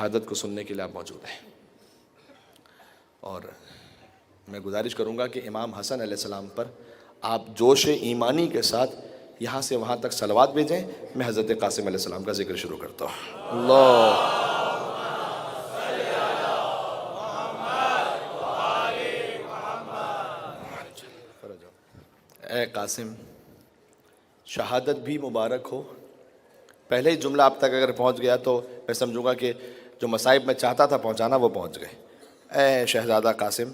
شہادت کو سننے کے لیے آپ موجود ہیں. اور میں گزارش کروں گا کہ امام حسن علیہ السلام پر آپ جوش ایمانی کے ساتھ یہاں سے وہاں تک صلوات بھیجیں. میں حضرت قاسم علیہ السلام کا ذکر شروع کرتا ہوں. اللہ اے قاسم، شہادت بھی مبارک ہو. پہلے ہی جملہ آپ تک اگر پہنچ گیا تو میں سمجھوں گا کہ جو مصائب میں چاہتا تھا پہنچانا وہ پہنچ گئے. اے شہزادہ قاسم،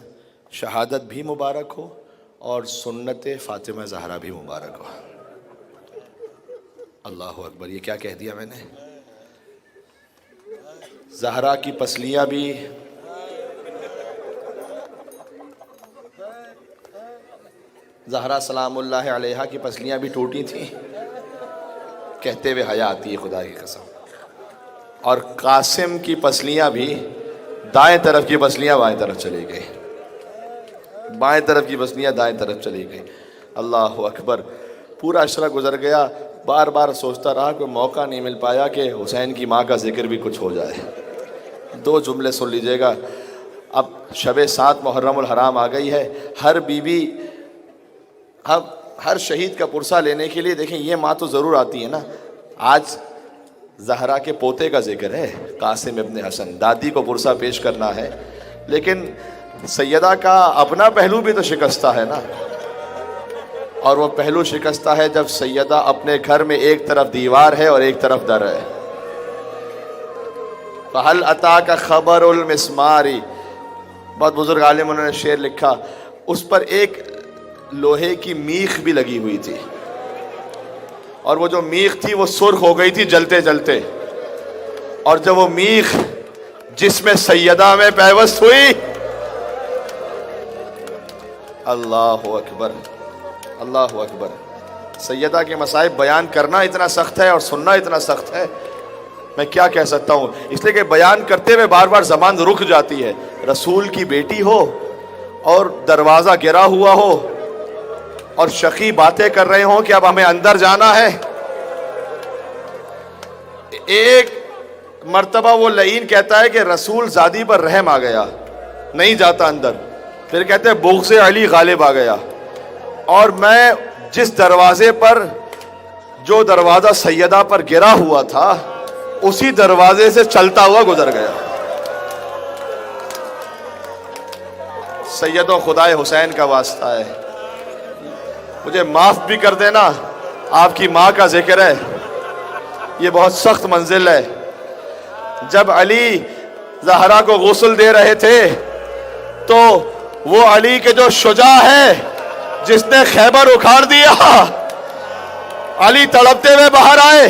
شہادت بھی مبارک ہو اور سنت فاطمہ زہرا بھی مبارک ہو. اللہ اکبر، یہ کیا کہہ دیا میں نے؟ زہرا کی پسلیاں بھی زہرا سلام اللہ علیہا کی پسلیاں بھی ٹوٹی تھیں، کہتے ہوئے حیا آتی ہے خدا کی قسم. اور قاسم کی پسلیاں بھی، دائیں طرف کی پسلیاں بائیں طرف چلی گئی، بائیں طرف کی پسلیاں دائیں طرف چلی گئی. اللہ اکبر، پورا عشرہ گزر گیا، بار بار سوچتا رہا کہ موقع نہیں مل پایا کہ حسین کی ماں کا ذکر بھی کچھ ہو جائے. 2 جملے سن لیجئے گا. اب شب 7 محرم الحرام آ گئی ہے. ہر بیوی اب ہر شہید کا پرسہ لینے کے لیے، دیکھیں یہ ماں تو ضرور آتی ہے نا. آج زہرا کے پوتے کا ذکر ہے، قاسم ابن حسن، دادی کو پرسہ پیش کرنا ہے، لیکن سیدہ کا اپنا پہلو بھی تو شکستہ ہے نا. اور وہ پہلو شکستہ ہے جب سیدہ اپنے گھر میں ایک طرف دیوار ہے اور ایک طرف در ہے. فَهَلْ أَتَاكَ خَبَرُ الْمِسْمَارِ، بہت بزرگ عالم انہوں نے شعر لکھا، اس پر ایک لوہے کی میخ بھی لگی ہوئی تھی، اور وہ جو میخ تھی وہ سرخ ہو گئی تھی جلتے جلتے. اور جب وہ میخ جس میں سیدہ میں پیوست ہوئی، اللہ اکبر اللہ اکبر. سیدہ کے مصائب بیان کرنا اتنا سخت ہے اور سننا اتنا سخت ہے، میں کیا کہہ سکتا ہوں. اس لیے کہ بیان کرتے ہوئے بار بار زبان رک جاتی ہے. رسول کی بیٹی ہو اور دروازہ گرا ہوا ہو اور شقی باتیں کر رہے ہوں کہ اب ہمیں اندر جانا ہے. ایک مرتبہ وہ لعین کہتا ہے کہ رسول زادی پر رحم آ گیا، نہیں جاتا اندر. پھر کہتے ہیں بغض علی غالب آ گیا، اور میں جس دروازے پر، جو دروازہ سیدہ پر گرا ہوا تھا، اسی دروازے سے چلتا ہوا گزر گیا. سیدوں خدائے حسین کا واسطہ ہے، مجھے معاف بھی کر دینا. آپ کی ماں کا ذکر ہے، یہ بہت سخت منزل ہے. جب علی زہرا کو غسل دے رہے تھے تو وہ علی کے جو شجاع ہے جس نے خیبر اکھاڑ دیا، علی تڑپتے ہوئے باہر آئے.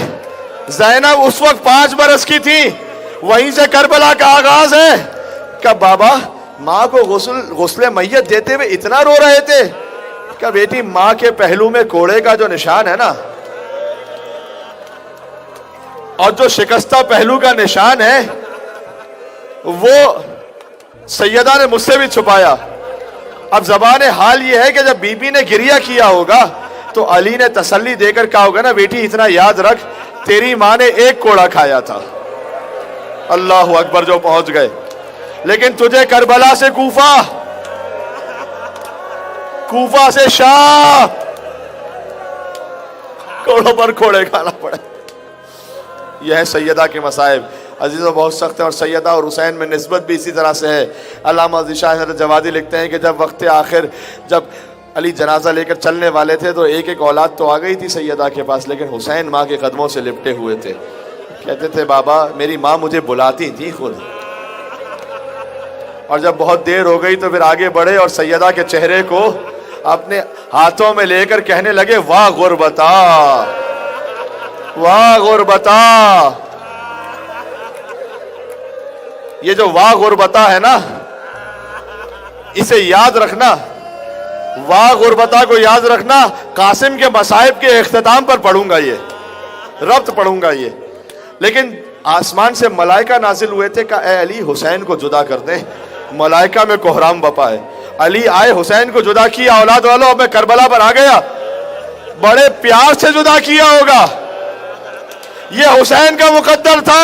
زینب اس وقت 5 برس کی تھی، وہیں سے کربلا کا آغاز ہے. کہ بابا ماں کو غسل میت دیتے ہوئے اتنا رو رہے تھے؟ کہ بیٹی ماں کے پہلو میں کوڑے کا جو نشان ہے نا، اور جو شکستہ پہلو کا نشان ہے، وہ سیدہ نے مجھ سے بھی چھپایا. اب زبان حال یہ ہے کہ جب بی بی نے گریہ کیا ہوگا تو علی نے تسلی دے کر کہا ہوگا نا، بیٹی اتنا یاد رکھ تیری ماں نے 1 کوڑا کھایا تھا. اللہ اکبر، جو پہنچ گئے. لیکن تجھے کربلا سے کوفہ، کوفہ سے شام، کوڑوں پر کوڑے کھانا پڑے. یہ ہے سیدہ کے مصائب. عزیزوں بہت سخت ہے، اور سیدہ اور حسین میں نسبت بھی اسی طرح سے ہے. علامہ ذیشان حضرت جوادی لکھتے ہیں کہ جب وقت آخر، جب علی جنازہ لے کر چلنے والے تھے تو ایک اولاد تو آ گئی تھی سیدہ کے پاس، لیکن حسین ماں کے قدموں سے لپٹے ہوئے تھے. کہتے تھے بابا میری ماں مجھے بلاتی تھی خود. اور جب بہت دیر ہو گئی تو پھر آگے بڑھے اور سیدہ کے چہرے کو اپنے ہاتھوں میں لے کر کہنے لگے، واہ غربتا، واہ غربتا. یہ جو واہ غربتا ہے نا، اسے یاد رکھنا. واہ غربتا کو یاد رکھنا. قاسم کے مصائب کے اختتام پر پڑھوں گا، یہ ربط پڑھوں گا یہ. لیکن آسمان سے ملائکہ نازل ہوئے تھے کہ اے علی حسین کو جدا کر دیں. ملائکہ میں کوہرام بپا ہے. علی آئے، حسین کو جدا کیا. اولاد والو اب میں کربلا پر آ گیا. بڑے پیار سے جدا کیا ہوگا. یہ حسین کا مقدر تھا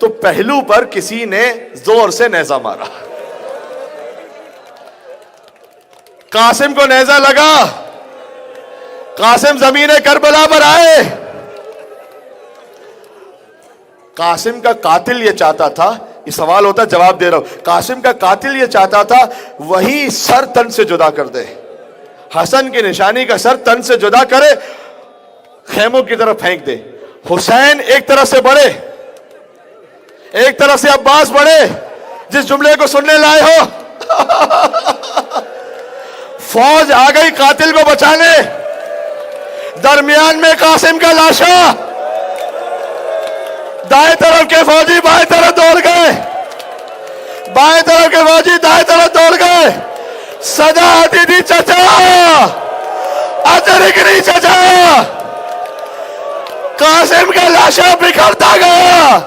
تو پہلو پر کسی نے زور سے نیزہ مارا. قاسم کو نیزہ لگا, قاسم زمین کربلا پر آئے. قاسم کا قاتل یہ چاہتا تھا, یہ سوال ہوتا جواب دے رہا ہوں, قاسم کا قاتل یہ چاہتا تھا وہی سر تن سے جدا کر دے, حسن کی نشانی کا سر تن سے جدا کرے, خیموں کی طرف پھینک دے. حسین ایک طرف سے بڑھے, ایک طرف سے عباس بڑھے. جس جملے کو سننے لائے ہو, فوج آ گئی قاتل کو بچانے, درمیان میں قاسم کا لاشا. دائیں طرف کے فوجی بائیں طرف دوڑ گئے, بائیں طرف کے فوجی دائیں طرف دوڑ گئے. سزا آتی تھی چچا, اجر نہیں چچا. قاسم کا لاشا بکھرتا گیا.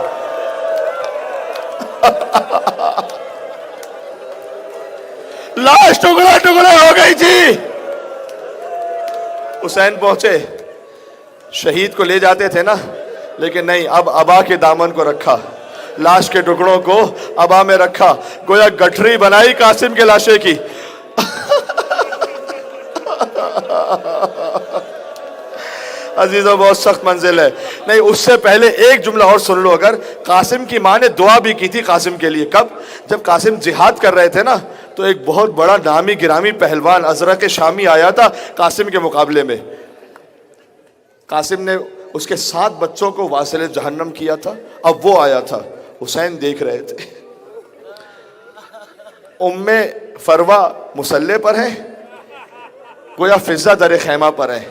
لاش ٹکڑے ٹکڑے ہو گئی تھی. حسین پہنچے, شہید کو لے جاتے تھے نا, لیکن نہیں, اب ابا کے دامن کو رکھا, لاش کے ٹکڑوں کو ابا میں رکھا, گویا گٹھری بنائی قاسم کے لاشے کی. عزیزوں بہت سخت منزل ہے. نہیں, اس سے پہلے ایک جملہ اور سن لو. اگر قاسم کی ماں نے دعا بھی کی تھی قاسم کے لیے. کب؟ جب قاسم جہاد کر رہے تھے نا, تو ایک بہت بڑا نامی گرامی پہلوان ازرق شامی آیا تھا قاسم کے مقابلے میں. قاسم نے اس کے 7 بچوں کو واصل جہنم کیا تھا. اب وہ آیا تھا, حسین دیکھ رہے تھے. ام فروہ مصلے پر ہیں, گویا فضہ در خیمہ پر ہیں.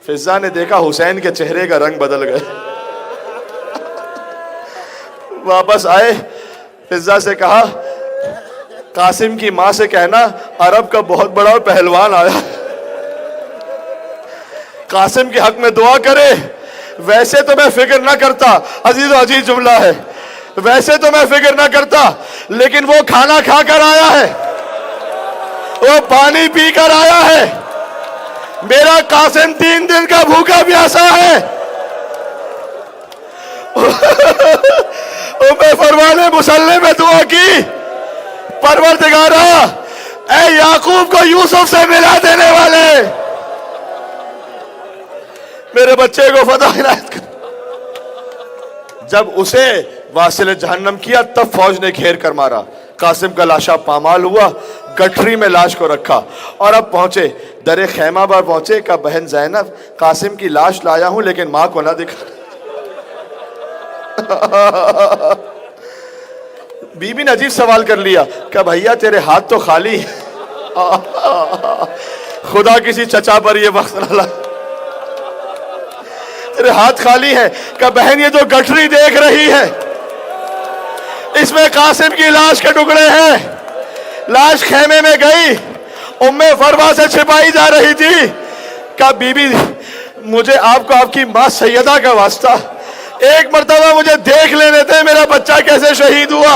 فضہ نے دیکھا حسین کے چہرے کا رنگ بدل گئے. واپس آئے, فضہ سے کہا قاسم کی ماں سے کہنا عرب کا بہت بڑا پہلوان آیا, قاسم کے حق میں دعا کرے. ویسے تو میں فکر نہ کرتا, عزیز و عزیز جملہ ہے, ویسے تو میں فکر نہ کرتا, لیکن وہ کھانا کھا کر آیا ہے, وہ پانی پی کر آیا ہے. میرا قاسم 3 دن کا بھوکا پیاسا ہے. ام فروہ نے مصلی میں دعا کی, پروردگارا اے یعقوب کو یوسف سے ملا دینے والے, میرے بچے کو فتح عنایت کر. جب اسے واصل جہنم کیا تب فوج نے گھیر کر مارا. قاسم کا لاشا پامال ہوا, گٹھری میں لاش کو رکھا, اور اب پہنچے در خیمہ پر پہنچے. کہ بہن زینب قاسم کی لاش لایا ہوں لیکن ماں کو نہ دکھا. بی بی نے عجیب سوال کر لیا کہ بھیا تیرے ہاتھ تو خالی, خدا کسی چچا پر یہ وقت نہ لا, تیرے ہاتھ خالی ہے. کہ بہن یہ جو گٹھری دیکھ رہی ہے اس میں قاسم کی لاش کے ٹکڑے ہیں. لاش خیمے میں گئی, ام فروہ سے چھپائی جا رہی تھی. کہ بی بی مجھے آپ کو آپ کی ماں سیدہ کا واسطہ, ایک مرتبہ مجھے دیکھ لینے تھے میرا بچہ کیسے شہید ہوا.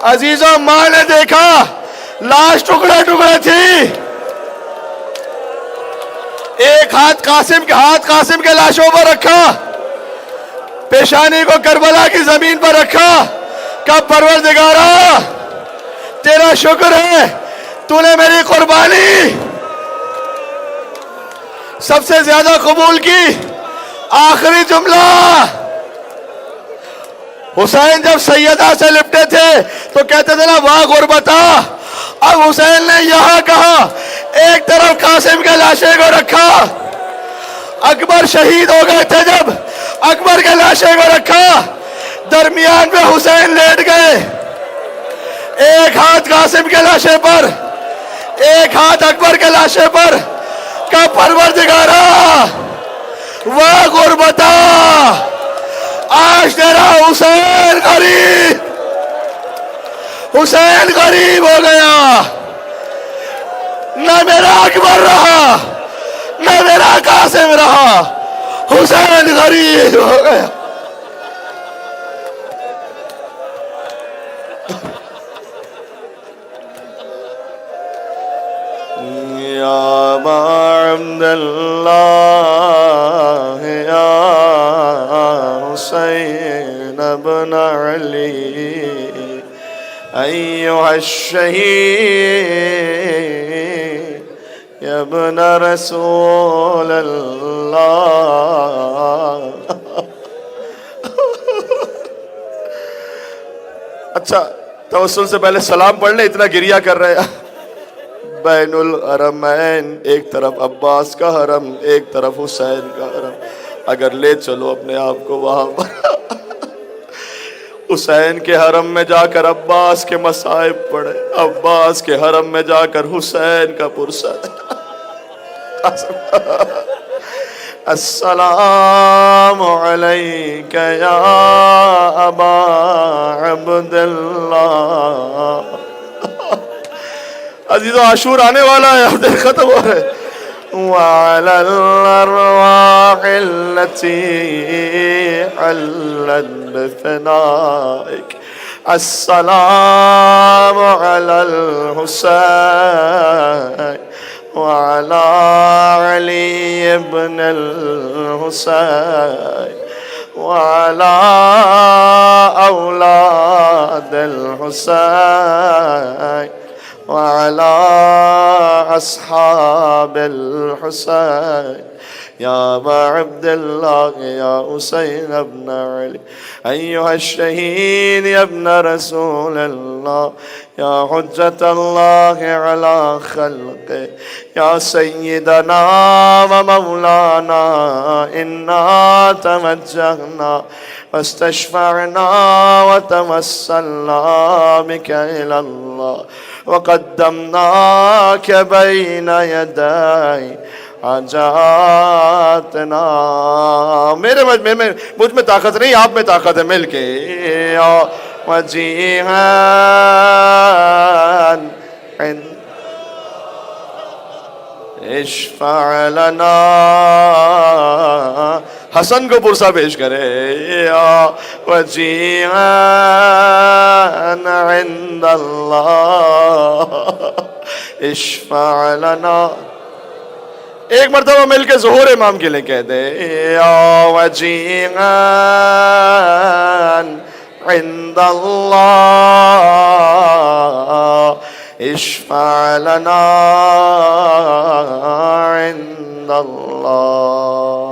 عزیزوں ماں نے دیکھا لاش ٹکڑے ٹکڑے تھی. ایک ہاتھ قاسم کے لاشوں پر رکھا, پیشانی کو کربلا کی زمین پر رکھا. کہ پروردگارا تیرا شکر ہے, تو نے میری قربانی سب سے زیادہ قبول کی. آخری جملہ, حسین جب سیدہ سے لپٹے تھے تو کہتے تھے نا واہ غربتا. اب حسین نے یہاں کہا, ایک طرف قاسم کے لاشے کو رکھا, اکبر شہید ہو گئے تھے جب اکبر کے لاشے کو رکھا, درمیان میں حسین لیٹ گئے. ایک ہاتھ قاسم کے لاشے پر, ایک ہاتھ اکبر کے لاشے پر. کہ پروردگارا واہ غربتا, آج تیرا حسین غریب ہو گیا. نہ میرا اکبر رہا نہ میرا قاسم رہا, حسین غریب ہو گیا. یا عبد اللہ یا حسین الشهيد يا ابن رسول الله. اچھا توسل سے پہلے سلام پڑھ لیں، اتنا گریہ کر رہے ہیں. بین الحرمین، ایک طرف عباس کا حرم، ایک طرف حسین کا حرم. اگر لے چلو اپنے آپ کو وہاں پر، حسین کے حرم میں جا کر عباس کے مصائب پڑھے، عباس کے حرم میں جا کر حسین کا پرسہ. السلام علیک یا ابا عبداللہ. عزیزو عاشور آنے والا ہے، اب دیر ختم ہو رہے. وعلى الأرواح التي حلت بفنائك السلام على الحسين وعلى علي بن الحسين وعلى أولاد الحسين وعلى أصحاب الحسين يا أبا عبد الله يا حسين بن علي أيها الشهيد يا ابن رسول الله يا حجة الله على خلقه يا سيدنا ومولانا إنا توجهنا واستشفعنا وتوسلنا بك إلى الله وقدمناك بين يدي حاجاتنا. مجھ میں طاقت نہیں، آپ میں طاقت ہے. مل کے وجیہاً اشفع لنا. حسن کو پرسہ پیش کرے. وجیہاً عند اللہ اشفع لنا. ایک مرتبہ مل کے ظہور امام کے لئے کہہ دے. وجیہاً عند اللہ اشفع لنا عند اللہ.